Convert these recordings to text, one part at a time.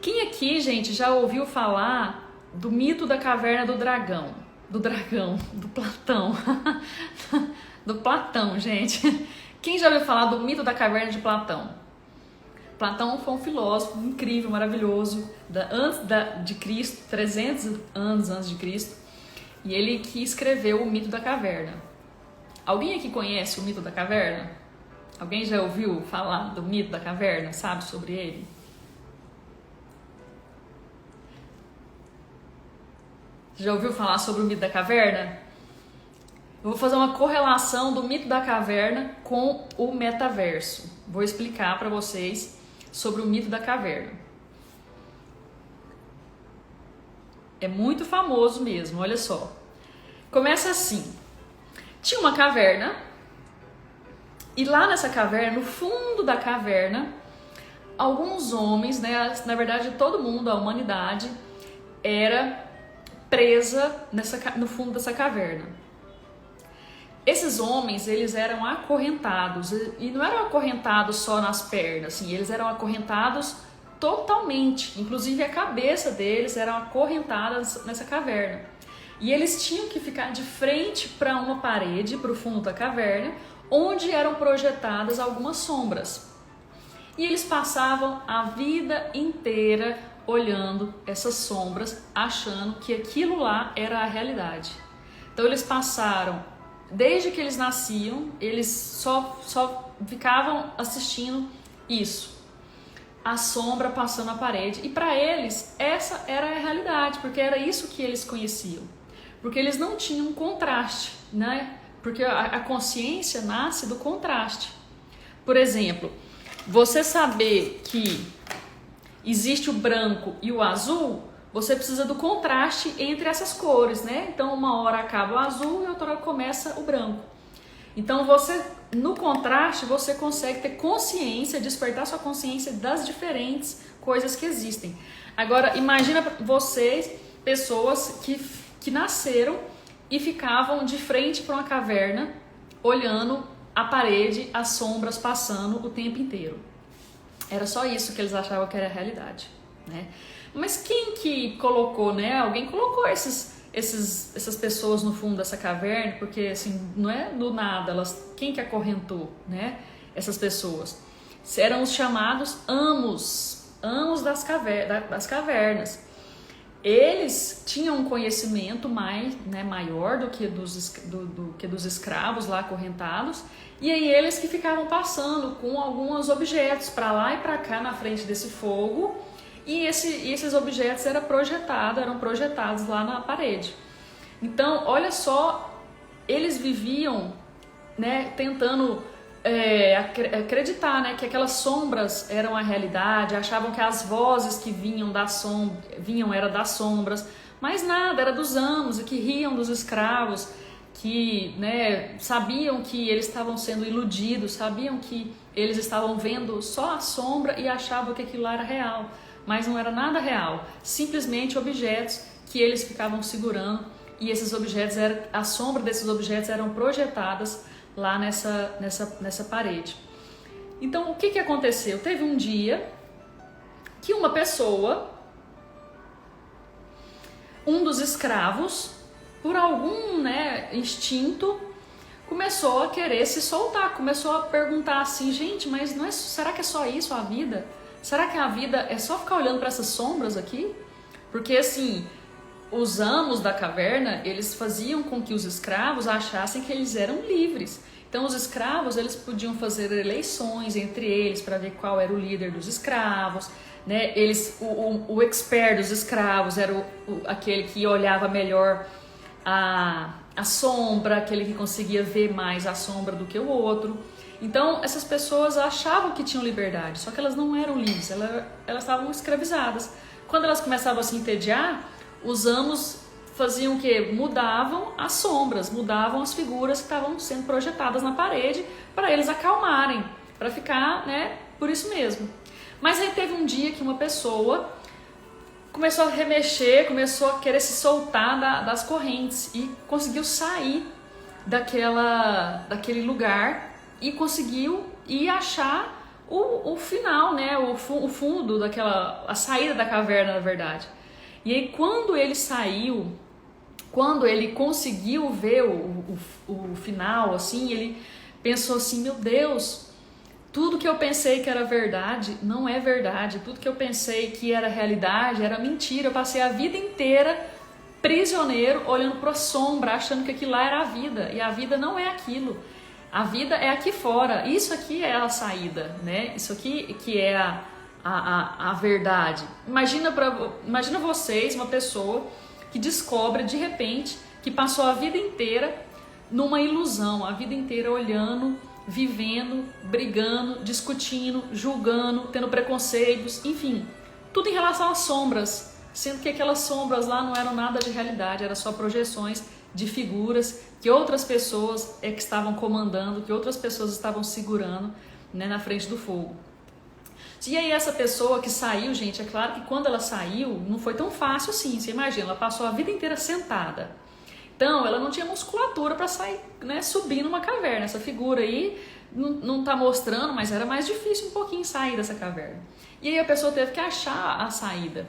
Quem aqui, gente, já ouviu falar do mito da caverna do dragão? Do Platão. Do Platão, gente. Quem já ouviu falar do mito da caverna de Platão? Platão foi um filósofo incrível, maravilhoso, de Cristo, 300 anos antes de Cristo, e ele que escreveu o mito da caverna. Alguém aqui conhece o mito da caverna? Alguém já ouviu falar do mito da caverna? Sabe sobre ele? Já ouviu falar sobre o mito da caverna? Eu vou fazer uma correlação do mito da caverna com o metaverso. Vou explicar para vocês sobre o mito da caverna. É muito famoso mesmo, olha só. Começa assim. Tinha uma caverna e lá nessa caverna, no fundo da caverna, alguns homens, né, na verdade todo mundo, a humanidade, era presa no fundo dessa caverna. Esses homens, eles eram acorrentados, e não eram acorrentados só nas pernas, assim, eles eram acorrentados totalmente, inclusive a cabeça deles eram acorrentadas nessa caverna. E eles tinham que ficar de frente para uma parede, para o fundo da caverna, onde eram projetadas algumas sombras. E eles passavam a vida inteira olhando essas sombras, achando que aquilo lá era a realidade. Então eles passaram, desde que eles nasciam, eles só ficavam assistindo isso, a sombra passando na parede. E para eles essa era a realidade, porque era isso que eles conheciam. Porque eles não tinham contraste, né? Porque a consciência nasce do contraste. Por exemplo, você saber que existe o branco e o azul, você precisa do contraste entre essas cores, né? Então, uma hora acaba o azul e outra hora começa o branco. Então, no contraste, você consegue ter consciência, despertar sua consciência das diferentes coisas que existem. Agora, imagina vocês, pessoas que nasceram e ficavam de frente para uma caverna, olhando a parede, as sombras passando o tempo inteiro. Era só isso que eles achavam que era a realidade, né? Mas quem que colocou, né? Alguém colocou essas pessoas no fundo dessa caverna, porque assim, não é do nada, quem que acorrentou, né? Essas pessoas. Eram os chamados amos das cavernas. Eles tinham um conhecimento maior do que dos escravos lá acorrentados, e aí eles que ficavam passando com alguns objetos para lá e para cá na frente desse fogo, e esses objetos eram projetados lá na parede. Então, olha só, eles viviam, né, tentando acreditar, né, que aquelas sombras eram a realidade, achavam que as vozes que vinham era das sombras, mas nada, era dos amos e que riam dos escravos, que, né, sabiam que eles estavam sendo iludidos, sabiam que eles estavam vendo só a sombra e achavam que aquilo lá era real, mas não era nada real, simplesmente objetos que eles ficavam segurando, e esses objetos a sombra desses objetos eram projetadas lá nessa parede. Então, o que aconteceu? Teve um dia que uma pessoa, um dos escravos, por algum, né, instinto, começou a querer se soltar, começou a perguntar assim, gente, mas será que é só isso a vida? Será que a vida é só ficar olhando para essas sombras aqui? Porque assim, os amos da caverna, eles faziam com que os escravos achassem que eles eram livres. Então os escravos, eles podiam fazer eleições entre eles para ver qual era o líder dos escravos, né? O expert dos escravos era aquele que olhava melhor a sombra, aquele que conseguia ver mais a sombra do que o outro. Então essas pessoas achavam que tinham liberdade, só que elas não eram livres, elas estavam escravizadas. Quando elas começavam a se entediar, os amos faziam o quê? Mudavam as sombras, mudavam as figuras que estavam sendo projetadas na parede para eles acalmarem, para ficar, né, por isso mesmo. Mas aí teve um dia que uma pessoa começou a remexer, começou a querer se soltar das correntes e conseguiu sair daquele lugar e conseguiu ir achar o final, né? O fundo daquela, a saída da caverna, na verdade. E aí quando ele saiu, quando ele conseguiu ver o final, assim, ele pensou assim, meu Deus, tudo que eu pensei que era verdade, não é verdade. Tudo que eu pensei que era realidade, era mentira. Eu passei a vida inteira prisioneiro, olhando para a sombra, achando que aquilo lá era a vida. E a vida não é aquilo. A vida é aqui fora. Isso aqui é a saída, né? Isso aqui que é a verdade. Imagina vocês, uma pessoa que descobre de repente que passou a vida inteira numa ilusão, a vida inteira olhando, vivendo, brigando, discutindo, julgando, tendo preconceitos, enfim, tudo em relação às sombras, sendo que aquelas sombras lá não eram nada de realidade, eram só projeções de figuras que outras pessoas que estavam comandando, que outras pessoas estavam segurando, né, na frente do fogo. E aí essa pessoa que saiu, gente, é claro que quando ela saiu, não foi tão fácil assim. Você imagina, ela passou a vida inteira sentada. Então, ela não tinha musculatura para sair, né, subir numa caverna. Essa figura aí não tá mostrando, mas era mais difícil um pouquinho sair dessa caverna. E aí a pessoa teve que achar a saída.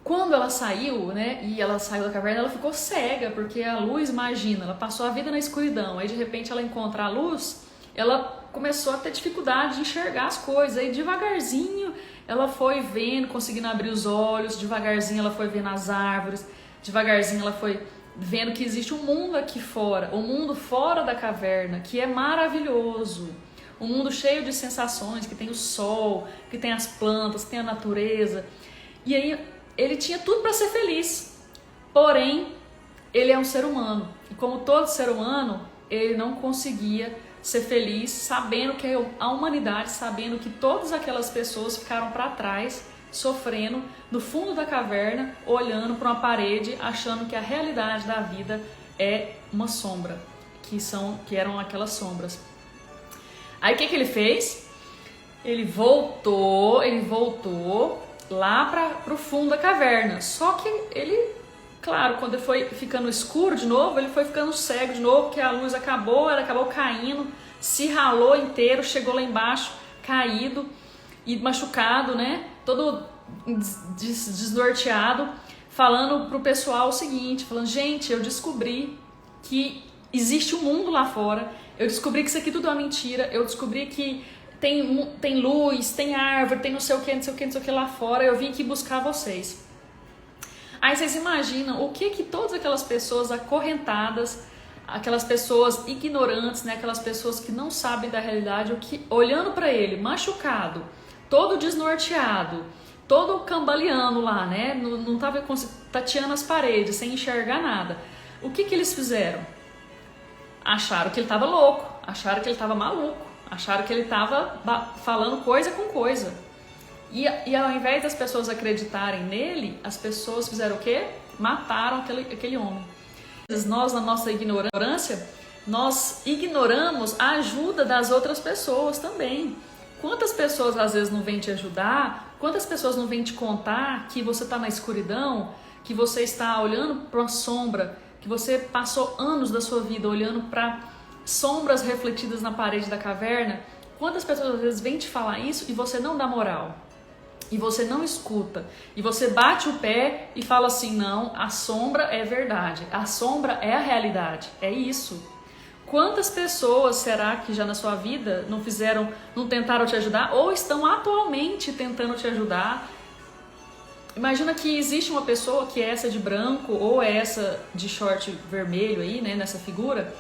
Quando ela saiu, né, e ela saiu da caverna, ela ficou cega, porque a luz, imagina, ela passou a vida na escuridão. Aí de repente ela encontra a luz, ela começou a ter dificuldade de enxergar as coisas, aí devagarzinho ela foi vendo, conseguindo abrir os olhos, devagarzinho ela foi vendo as árvores, devagarzinho ela foi vendo que existe um mundo aqui fora, um mundo fora da caverna, que é maravilhoso, um mundo cheio de sensações, que tem o sol, que tem as plantas, que tem a natureza, e aí ele tinha tudo para ser feliz, porém ele é um ser humano, e como todo ser humano, ele não conseguia ser feliz, sabendo que a humanidade, sabendo que todas aquelas pessoas ficaram para trás, sofrendo no fundo da caverna, olhando para uma parede, achando que a realidade da vida é uma sombra, que eram aquelas sombras. Aí o que ele fez? Ele voltou lá para o fundo da caverna. Só que ele, claro, quando ele foi ficando escuro de novo, ele foi ficando cego de novo, porque a luz acabou, ela acabou caindo, se ralou inteiro, chegou lá embaixo, caído e machucado, né? Todo desnorteado, falando pro pessoal o seguinte, falando, gente, eu descobri que existe um mundo lá fora, eu descobri que isso aqui tudo é uma mentira, eu descobri que tem luz, tem árvore, tem não sei o que, não sei o que, não sei o que lá fora, eu vim aqui buscar vocês. Aí vocês imaginam o que todas aquelas pessoas acorrentadas, aquelas pessoas ignorantes, né, aquelas pessoas que não sabem da realidade, olhando para ele, machucado, todo desnorteado, todo cambaleando lá, né, não tava tateando as paredes, sem enxergar nada. O que eles fizeram? Acharam que ele estava louco, acharam que ele estava maluco, acharam que ele estava falando coisa com coisa. E ao invés das pessoas acreditarem nele, as pessoas fizeram o quê? Mataram aquele homem. Nós, na nossa ignorância, nós ignoramos a ajuda das outras pessoas também. Quantas pessoas às vezes não vêm te ajudar? Quantas pessoas não vêm te contar que você está na escuridão, que você está olhando para uma sombra, que você passou anos da sua vida olhando para sombras refletidas na parede da caverna? Quantas pessoas às vezes vêm te falar isso e você não dá moral? E você não escuta, e você bate o pé e fala assim, não, a sombra é verdade, a sombra é a realidade, é isso. Quantas pessoas será que já na sua vida não tentaram te ajudar, ou estão atualmente tentando te ajudar? Imagina que existe uma pessoa que é essa de branco, ou essa de short vermelho aí, né, nessa figura,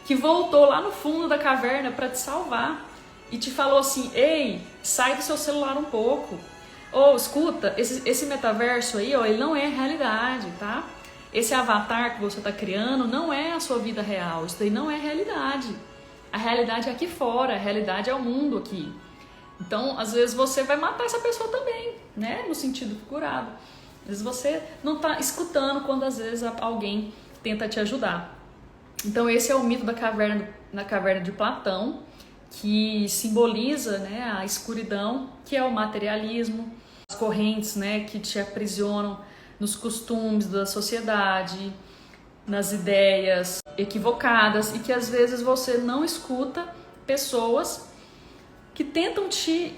que voltou lá no fundo da caverna para te salvar, e te falou assim, ei, sai do seu celular um pouco. Ou escuta, esse metaverso aí, ó, ele não é realidade, tá? Esse avatar que você está criando não é a sua vida real, isso daí não é realidade. A realidade é aqui fora, a realidade é o mundo aqui. Então, às vezes você vai matar essa pessoa também, né? No sentido figurado. Às vezes você não está escutando quando às vezes alguém tenta te ajudar. Então, esse é o mito da caverna de Platão, que simboliza, né, a escuridão, que é o materialismo, as correntes, né, que te aprisionam nos costumes da sociedade, nas ideias equivocadas, e que às vezes você não escuta pessoas que tentam te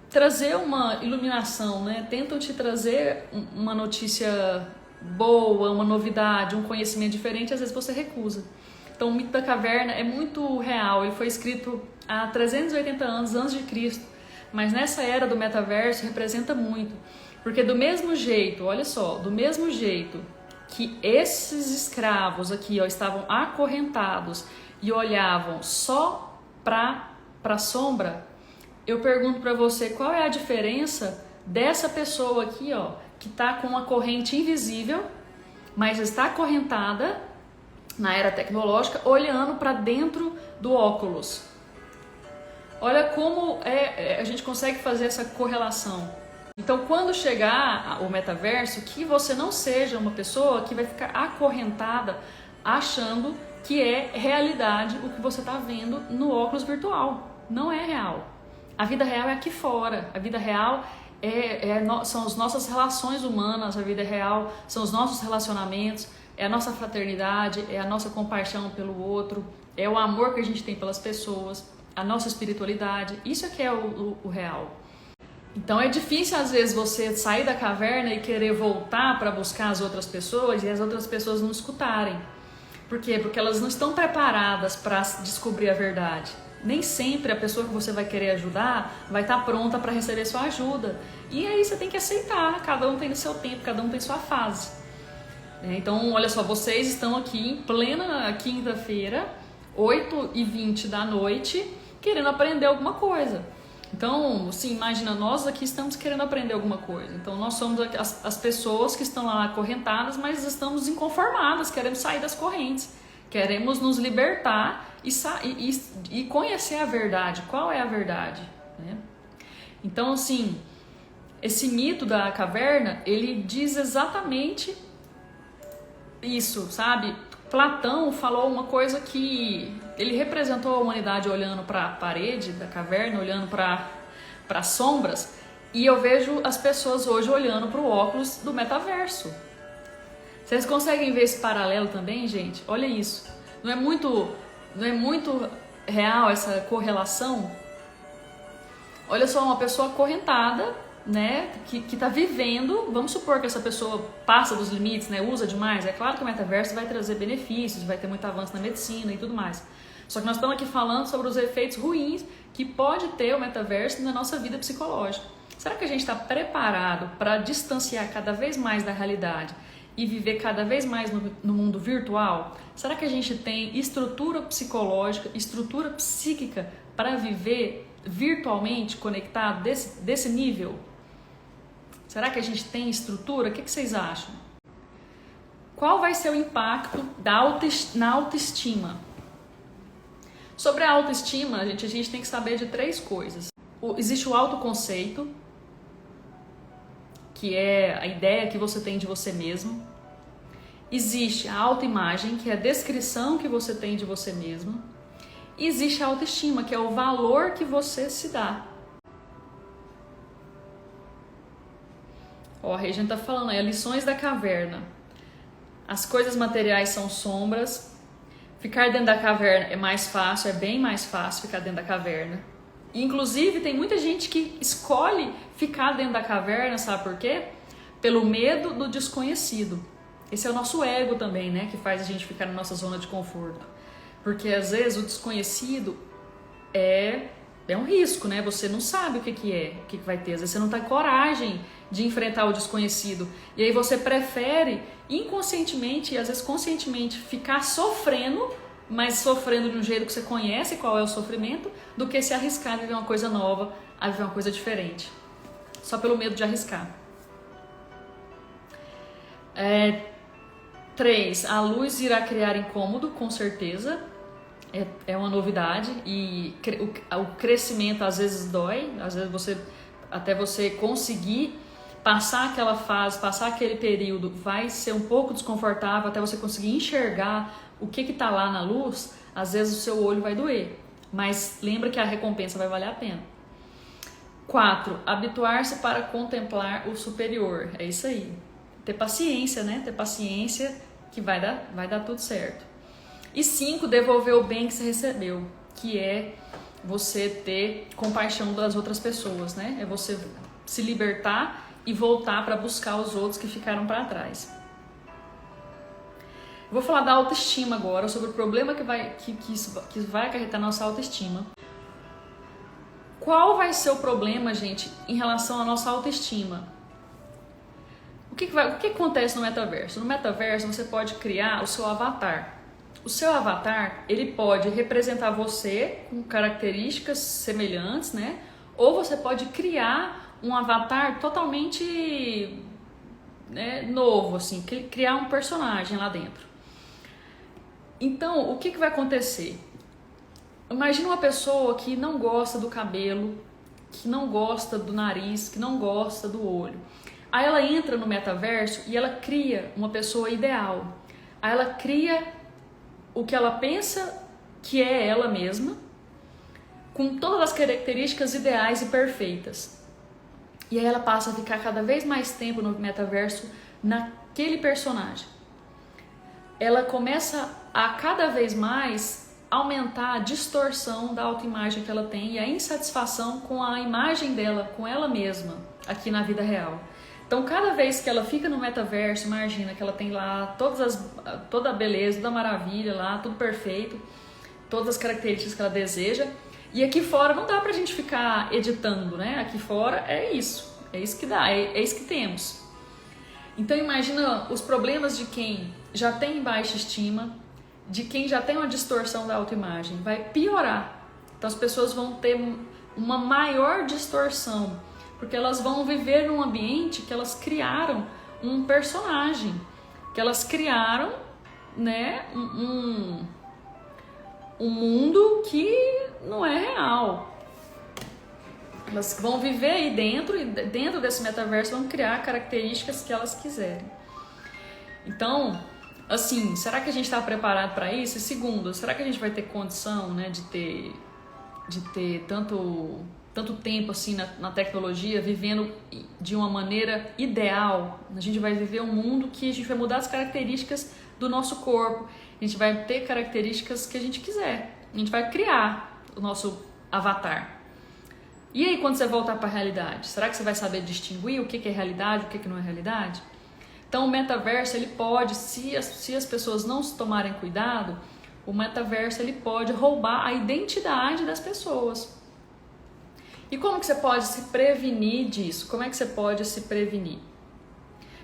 trazer uma iluminação, né? Tentam te trazer uma notícia boa, uma novidade, um conhecimento diferente, às vezes você recusa. Então o mito da caverna é muito real, ele foi escrito há 380 anos antes de Cristo, mas nessa era do metaverso representa muito, porque do mesmo jeito, olha só, do mesmo jeito que esses escravos aqui, ó, estavam acorrentados e olhavam só para a sombra, eu pergunto para você qual é a diferença dessa pessoa aqui, ó, que está com uma corrente invisível, mas está acorrentada na era tecnológica, olhando para dentro do óculos. Olha como a gente consegue fazer essa correlação. Então, quando chegar o metaverso, que você não seja uma pessoa que vai ficar acorrentada achando que é realidade o que você está vendo no óculos virtual. Não é real. A vida real é aqui fora. A vida real são as nossas relações humanas. A vida real são os nossos relacionamentos. É a nossa fraternidade, é a nossa compaixão pelo outro, é o amor que a gente tem pelas pessoas, a nossa espiritualidade. Isso é que é o real. Então é difícil às vezes você sair da caverna e querer voltar para buscar as outras pessoas e as outras pessoas não escutarem. Por quê? Porque elas não estão preparadas para descobrir a verdade. Nem sempre a pessoa que você vai querer ajudar vai estar pronta para receber sua ajuda. E aí você tem que aceitar, cada um tem o seu tempo, cada um tem sua fase. Então, olha só, vocês estão aqui em plena quinta-feira, 8h20 da noite, querendo aprender alguma coisa. Então, assim, imagina, nós aqui estamos querendo aprender alguma coisa. Então, nós somos as pessoas que estão lá acorrentadas, mas estamos inconformadas, queremos sair das correntes. Queremos nos libertar e conhecer a verdade. Qual é a verdade? Né? Então, assim, esse mito da caverna, ele diz exatamente isso, sabe? Platão falou uma coisa que ele representou a humanidade olhando para a parede da caverna, olhando para as sombras, e eu vejo as pessoas hoje olhando para o óculos do metaverso. Vocês conseguem ver esse paralelo também, gente? Olha isso. Não é muito real essa correlação? Olha só, uma pessoa acorrentada, né, que tá vivendo, vamos supor que essa pessoa passa dos limites, né, usa demais, é claro que o metaverso vai trazer benefícios, vai ter muito avanço na medicina e tudo mais. Só que nós estamos aqui falando sobre os efeitos ruins que pode ter o metaverso na nossa vida psicológica. Será que a gente está preparado para distanciar cada vez mais da realidade e viver cada vez mais no mundo virtual? Será que a gente tem estrutura psicológica, estrutura psíquica para viver virtualmente conectado desse nível? Será que a gente tem estrutura? O que vocês acham? Qual vai ser o impacto na autoestima? Sobre a autoestima, a gente tem que saber de 3 coisas. Existe o autoconceito, que é a ideia que você tem de você mesmo. Existe a autoimagem, que é a descrição que você tem de você mesmo. E existe a autoestima, que é o valor que você se dá. Ó, a gente tá falando aí, lições da caverna. As coisas materiais são sombras. Ficar dentro da caverna é mais fácil, é bem mais fácil ficar dentro da caverna. E, inclusive, tem muita gente que escolhe ficar dentro da caverna, sabe por quê? Pelo medo do desconhecido. Esse é o nosso ego também, né? Que faz a gente ficar na nossa zona de conforto. Porque, às vezes, o desconhecido é um risco, né? Você não sabe o que vai ter. Às vezes, você não tem coragem de enfrentar o desconhecido. E aí, você prefere, inconscientemente e, às vezes, conscientemente, ficar sofrendo, mas sofrendo de um jeito que você conhece qual é o sofrimento, do que se arriscar a viver uma coisa nova, a viver uma coisa diferente. Só pelo medo de arriscar. 3. A luz irá criar incômodo, com certeza. É uma novidade. E o crescimento às vezes dói. Às vezes até você conseguir passar aquela fase, passar aquele período, vai ser um pouco desconfortável até você conseguir enxergar o que está lá na luz. Às vezes o seu olho vai doer. Mas lembra que a recompensa vai valer a pena. 4. Habituar-se para contemplar o superior. É isso aí. Ter paciência, né? Ter paciência que vai dar tudo certo. E 5. Devolver o bem que você recebeu, que é você ter compaixão das outras pessoas, né? É você se libertar e voltar para buscar os outros que ficaram para trás. Vou falar da autoestima agora, sobre o problema que isso vai acarretar na nossa autoestima. Qual vai ser o problema, gente, em relação à nossa autoestima? O que acontece no metaverso? No metaverso você pode criar o seu avatar. O seu avatar, ele pode representar você com características semelhantes, né? Ou você pode criar um avatar totalmente, né, novo, assim, criar um personagem lá dentro. Então, o que vai acontecer? Imagina uma pessoa que não gosta do cabelo, que não gosta do nariz, que não gosta do olho. Aí ela entra no metaverso e ela cria uma pessoa ideal. Aí ela cria o que ela pensa que é ela mesma, com todas as características ideais e perfeitas. E aí ela passa a ficar cada vez mais tempo no metaverso naquele personagem. Ela começa a cada vez mais aumentar a distorção da autoimagem que ela tem e a insatisfação com a imagem dela, com ela mesma, aqui na vida real. Então, cada vez que ela fica no metaverso, imagina que ela tem lá toda a beleza, toda a maravilha lá, tudo perfeito, todas as características que ela deseja. E aqui fora não dá pra gente ficar editando, né? Aqui fora é isso que dá, é isso que temos. Então, imagina os problemas de quem já tem baixa estima, de quem já tem uma distorção da autoimagem, vai piorar. Então as pessoas vão ter uma maior distorção, porque elas vão viver num ambiente que elas criaram um personagem, que elas criaram, né, um mundo que não é real. Elas vão viver aí dentro, e dentro desse metaverso vão criar características que elas quiserem. Então, assim, será que a gente está preparado para isso? E segundo, será que a gente vai ter condição, né, de ter tanto tempo assim na tecnologia, vivendo de uma maneira ideal? A gente vai viver um mundo que a gente vai mudar as características do nosso corpo, a gente vai ter características que a gente quiser, a gente vai criar o nosso avatar. E aí, quando você voltar para a realidade, será que você vai saber distinguir o que é realidade, o que não é realidade? Então, o metaverso, ele pode, se as pessoas não se tomarem cuidado, o metaverso ele pode roubar a identidade das pessoas. E como que você pode se prevenir disso? Como é que você pode se prevenir?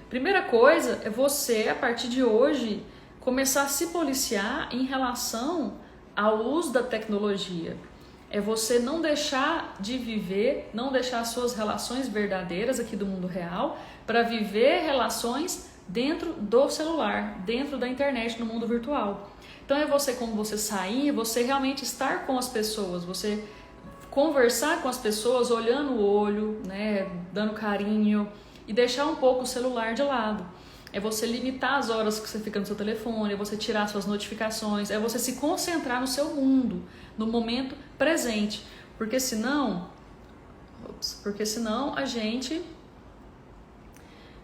Primeira coisa é você, a partir de hoje, começar a se policiar em relação ao uso da tecnologia. É você não deixar de viver, não deixar suas relações verdadeiras aqui do mundo real para viver relações dentro do celular, dentro da internet, no mundo virtual. Então é você, como você sair, você realmente estar com as pessoas, você conversar com as pessoas olhando o olho, né, dando carinho e deixar um pouco o celular de lado. É você limitar as horas que você fica no seu telefone, é você tirar suas notificações, é você se concentrar no seu mundo, no momento presente. Porque senão a gente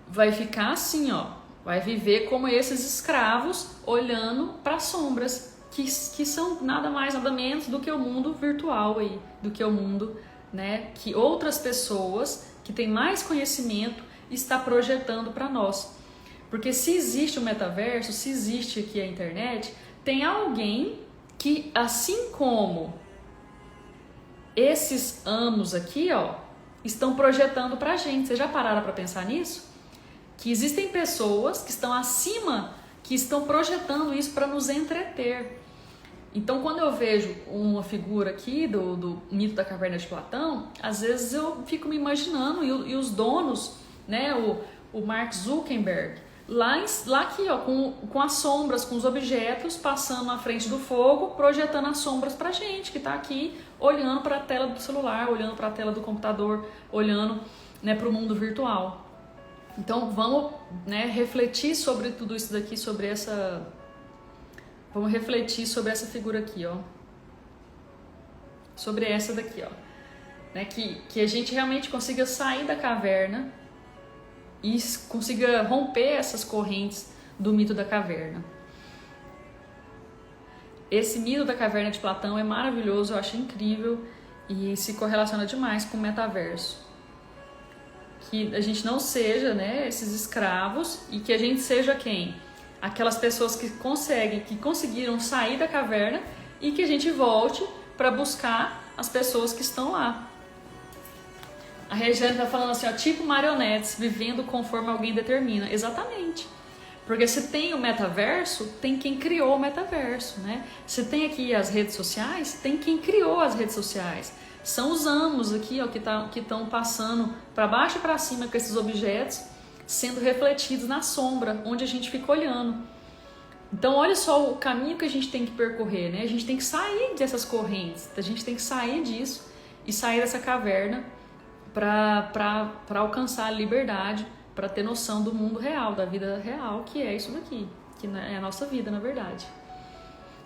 vai ficar assim, ó, vai viver como esses escravos olhando para as sombras, que são nada mais, nada menos do que o mundo virtual aí, do que o mundo, né, que outras pessoas que têm mais conhecimento está projetando para nós. Porque se existe o metaverso, se existe aqui a internet, tem alguém que, assim como esses amos aqui, ó, estão projetando pra gente. Vocês já pararam para pensar nisso? Que existem pessoas que estão acima, que estão projetando isso para nos entreter. Então, quando eu vejo uma figura aqui do mito da caverna de Platão, às vezes eu fico me imaginando, e os donos, né, o Mark Zuckerberg, lá aqui, ó, com as sombras, com os objetos passando na frente do fogo, projetando as sombras pra gente que tá aqui olhando para a tela do celular, olhando para a tela do computador, olhando, né, para o mundo virtual. Então vamos, né, refletir sobre tudo isso daqui, vamos refletir sobre essa figura aqui, ó, sobre essa daqui, ó, né, que a gente realmente consiga sair da caverna e consiga romper essas correntes do mito da caverna. Esse mito da caverna de Platão é maravilhoso, eu acho incrível e se correlaciona demais com o metaverso. Que a gente não seja, né, esses escravos e que a gente seja quem? Aquelas pessoas que conseguiram sair da caverna e que a gente volte para buscar as pessoas que estão lá. A Regiane está falando assim, ó, tipo marionetes, vivendo conforme alguém determina. Exatamente. Porque se tem o metaverso, tem quem criou o metaverso, né? Se tem aqui as redes sociais, tem quem criou as redes sociais. São os amos aqui, ó, que estão passando para baixo e para cima com esses objetos, sendo refletidos na sombra, onde a gente fica olhando. Então, olha só o caminho que a gente tem que percorrer, né? A gente tem que sair dessas correntes, a gente tem que sair disso e sair dessa caverna para alcançar a liberdade, para ter noção do mundo real, da vida real, que é isso daqui, que é a nossa vida, na verdade.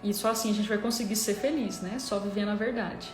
E só assim a gente vai conseguir ser feliz, né? Só vivendo a verdade.